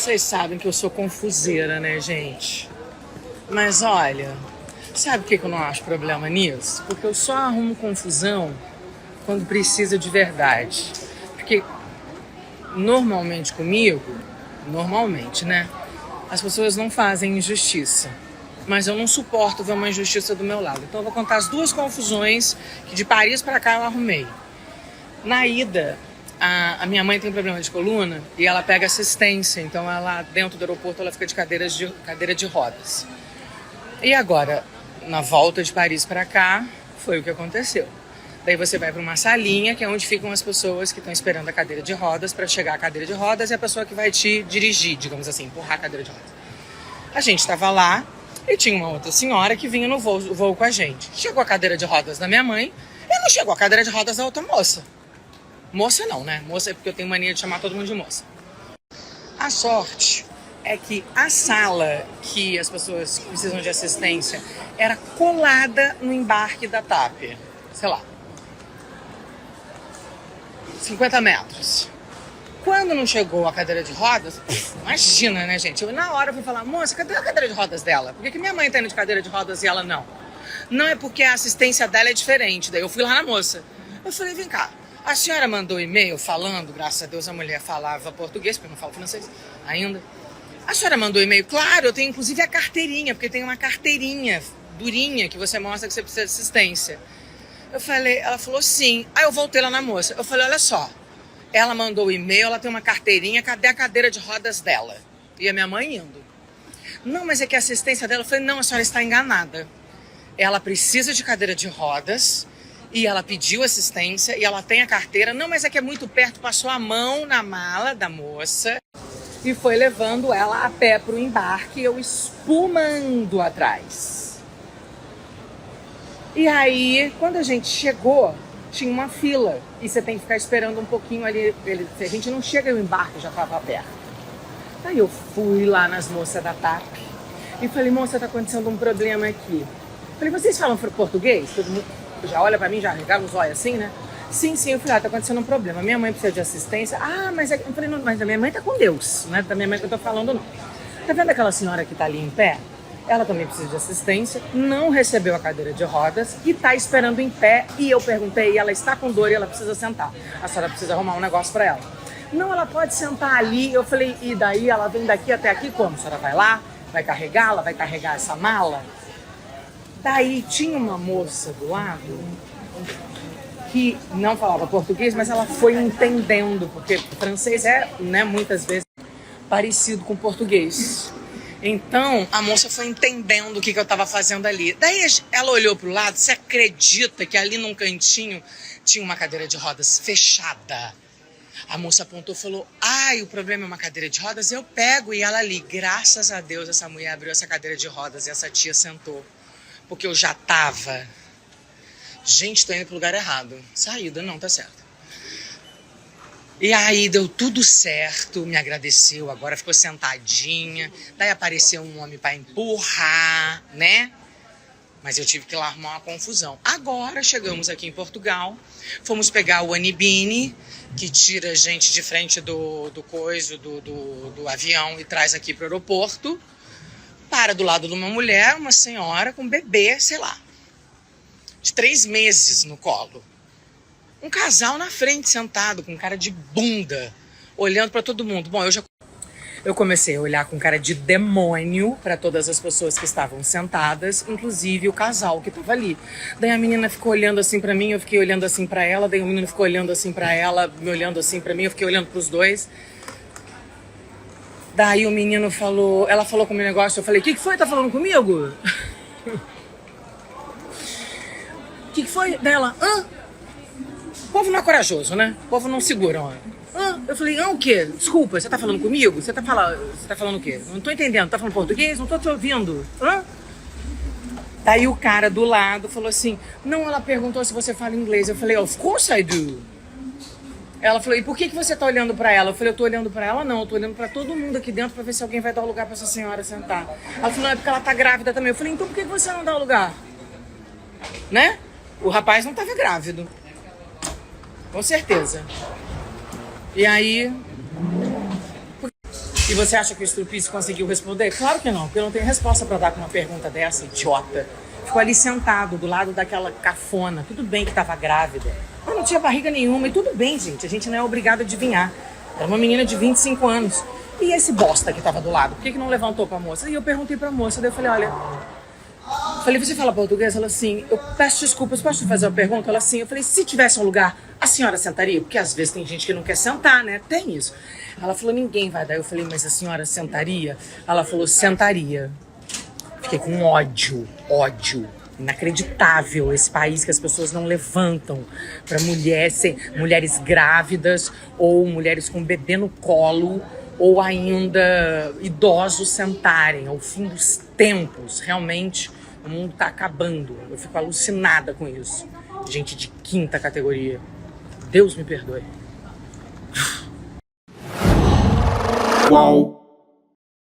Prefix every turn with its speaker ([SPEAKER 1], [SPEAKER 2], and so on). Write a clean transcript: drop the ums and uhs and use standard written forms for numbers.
[SPEAKER 1] Vocês sabem que eu sou confuseira, né, gente? Mas olha, sabe por que eu não acho problema nisso? Porque eu só arrumo confusão quando precisa de verdade. Porque normalmente comigo, né? As pessoas não fazem injustiça. Mas eu não suporto ver uma injustiça do meu lado. Então eu vou contar as duas confusões que de Paris pra cá eu arrumei. Na ida, a minha mãe tem problema de coluna e ela pega assistência. Então ela, dentro do aeroporto, ela fica de cadeira de rodas. E agora, na volta de Paris pra cá, foi o que aconteceu. Daí você vai para uma salinha, que é onde ficam as pessoas que estão esperando a cadeira de rodas para chegar à cadeira de rodas, e a pessoa que vai te dirigir, digamos assim, empurrar a cadeira de rodas. A gente estava lá e tinha uma outra senhora que vinha no voo com a gente. Chegou a cadeira de rodas da minha mãe e não chegou a cadeira de rodas da outra moça. Moça não, né? Moça é porque eu tenho mania de chamar todo mundo de moça. A sorte é que a sala que as pessoas precisam de assistência era colada no embarque da TAP. Sei lá, 50 metros. Quando não chegou a cadeira de rodas, imagina, né, gente? Eu na hora fui falar, moça, cadê a cadeira de rodas dela? Por que minha mãe tá indo de cadeira de rodas e ela não? Não, é porque a assistência dela é diferente. Daí eu fui lá na moça. Eu falei, vem cá, a senhora mandou e-mail falando, graças a Deus a mulher falava português, porque eu não falo francês ainda. A senhora mandou e-mail? Claro, eu tenho inclusive a carteirinha, porque tem uma carteirinha durinha que você mostra que você precisa de assistência. Eu falei, ela falou sim. Aí eu voltei lá na moça. Eu falei, olha só, ela mandou o e-mail, ela tem uma carteirinha, cadê a cadeira de rodas dela? E a minha mãe indo. Não, mas é que a assistência dela, eu falei, não, a senhora está enganada. Ela precisa de cadeira de rodas e ela pediu assistência e ela tem a carteira. Não, mas é que é muito perto, passou a mão na mala da moça e foi levando ela a pé para o embarque, eu espumando atrás. E aí, quando a gente chegou, tinha uma fila. E você tem que ficar esperando um pouquinho ali. Se a gente não chega, o embarque já estava aberto. Aí eu fui lá nas moças da TAP e falei, moça, tá acontecendo um problema aqui. Falei, vocês falam português? Todo mundo já olha pra mim, já regala os olhos assim, né? Sim. Eu falei, tá acontecendo um problema. Minha mãe precisa de assistência. Ah, mas eu falei, não, mas a minha mãe tá com Deus. Não é da minha mãe que eu tô falando, não. Tá vendo aquela senhora que tá ali em pé? Ela também precisa de assistência, não recebeu a cadeira de rodas e está esperando em pé. E eu perguntei, ela está com dor e ela precisa sentar. A senhora precisa arrumar um negócio para ela. Não, ela pode sentar ali. Eu falei, e daí? Ela vem daqui até aqui como? A senhora vai lá, vai carregá-la, vai carregar essa mala? Daí tinha uma moça do lado que não falava português, mas ela foi entendendo, porque francês é, né, muitas vezes parecido com português. Então, a moça foi entendendo o que eu estava fazendo ali. Daí ela olhou para o lado, você acredita que ali num cantinho tinha uma cadeira de rodas fechada? A moça apontou e falou, ai, o problema é uma cadeira de rodas? Eu pego. E ela ali, graças a Deus, essa mulher abriu essa cadeira de rodas e essa tia sentou. Porque eu já tava, gente, tô indo pro lugar errado. Saída, não, tá certo. E aí deu tudo certo, me agradeceu, agora ficou sentadinha. Daí apareceu um homem para empurrar, né? Mas eu tive que ir lá arrumar uma confusão. Agora chegamos aqui em Portugal, fomos pegar o Anibini, que tira a gente de frente do avião e traz aqui pro aeroporto. Para do lado de uma mulher, uma senhora com um bebê, sei lá, de 3 meses no colo. Um casal na frente, sentado, com cara de bunda, olhando para todo mundo. Bom, eu comecei a olhar com cara de demônio para todas as pessoas que estavam sentadas, inclusive o casal que estava ali. Daí a menina ficou olhando assim para mim, eu fiquei olhando assim para ela, daí o menino ficou olhando assim para ela, me olhando assim para mim, eu fiquei olhando para os dois. Daí o menino falou, ela falou com o meu negócio, eu falei, o que foi? Tá falando comigo? O que foi? Daí ela, O povo não é corajoso, né? O povo não segura, ó. Eu falei, o quê? Desculpa, você tá falando comigo? Você tá falando o quê? Não tô entendendo, tá falando português? Não tô te ouvindo. Daí o cara do lado falou assim, não, ela perguntou se você fala inglês. Eu falei, of course I do. Ela falou, e por que você tá olhando pra ela? Eu falei, eu tô olhando pra ela? Não, eu tô olhando pra todo mundo aqui dentro pra ver se alguém vai dar um lugar pra essa senhora sentar. Ela falou, é porque ela tá grávida também. Eu falei, então por que você não dá o lugar? Né? O rapaz não tava grávido. Com certeza. E aí... E você acha que o estrupício conseguiu responder? Claro que não, porque eu não tenho resposta para dar com uma pergunta dessa, idiota. Ficou ali sentado, do lado daquela cafona. Tudo bem que estava grávida. Mas não tinha barriga nenhuma. E tudo bem, gente. A gente não é obrigado a adivinhar. Era uma menina de 25 anos. E esse bosta que estava do lado? Por que não levantou para a moça? E eu perguntei para a moça. Daí eu falei, olha... você fala português? Ela assim, eu peço desculpas, posso te fazer uma pergunta? Ela assim, eu falei, se tivesse um lugar, a senhora sentaria? Porque às vezes tem gente que não quer sentar, né? Tem isso. Ela falou, ninguém vai. Daí eu falei, mas a senhora sentaria? Ela falou, sentaria. Fiquei com ódio. Inacreditável esse país que as pessoas não levantam para mulheres grávidas ou mulheres com bebê no colo ou ainda idosos sentarem. Ao fim dos tempos, realmente, o mundo tá acabando. Eu fico alucinada com isso. Gente de quinta categoria. Deus me perdoe.
[SPEAKER 2] Uau!